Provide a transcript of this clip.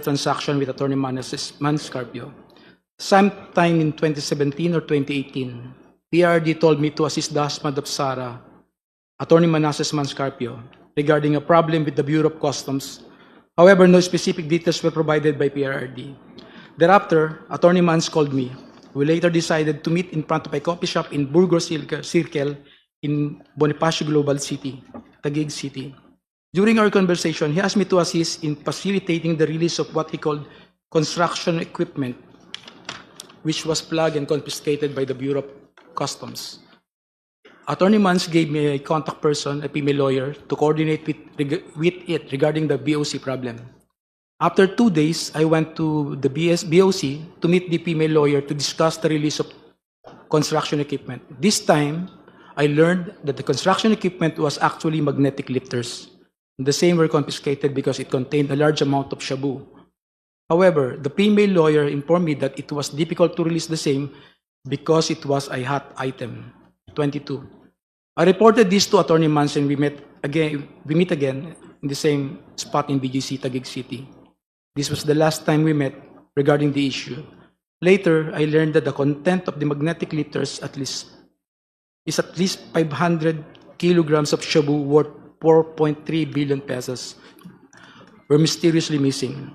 transaction with Attorney Manscarpio. Sometime in 2017 or 2018, PRD told me to assist the husband of Sarah, Attorney Manasseh Manscarpio, regarding a problem with the Bureau of Customs. However, no specific details were provided by PRD. Thereafter, Attorney Mans called me. We later decided to meet in front of a coffee shop in Burgos Circle in Bonifacio Global City, Taguig City. During our conversation, he asked me to assist in facilitating the release of what he called construction equipment, which was plugged and confiscated by the Bureau of Customs. Attorney Mans gave me a contact person, a female lawyer, to coordinate with it regarding the BOC problem. After 2 days, I went to the BOC to meet the female lawyer to discuss the release of construction equipment. This time, I learned that the construction equipment was actually magnetic lifters. The same were confiscated because it contained a large amount of shabu. However, the female lawyer informed me that it was difficult to release the same because it was a hot item. 22. I reported this to Attorney Mans and we meet again in the same spot in BGC, Taguig City. This was the last time we met regarding the issue. Later, I learned that the content of the magnetic lifters is at least 500 kilograms of shabu worth 4.3 billion pesos were mysteriously missing.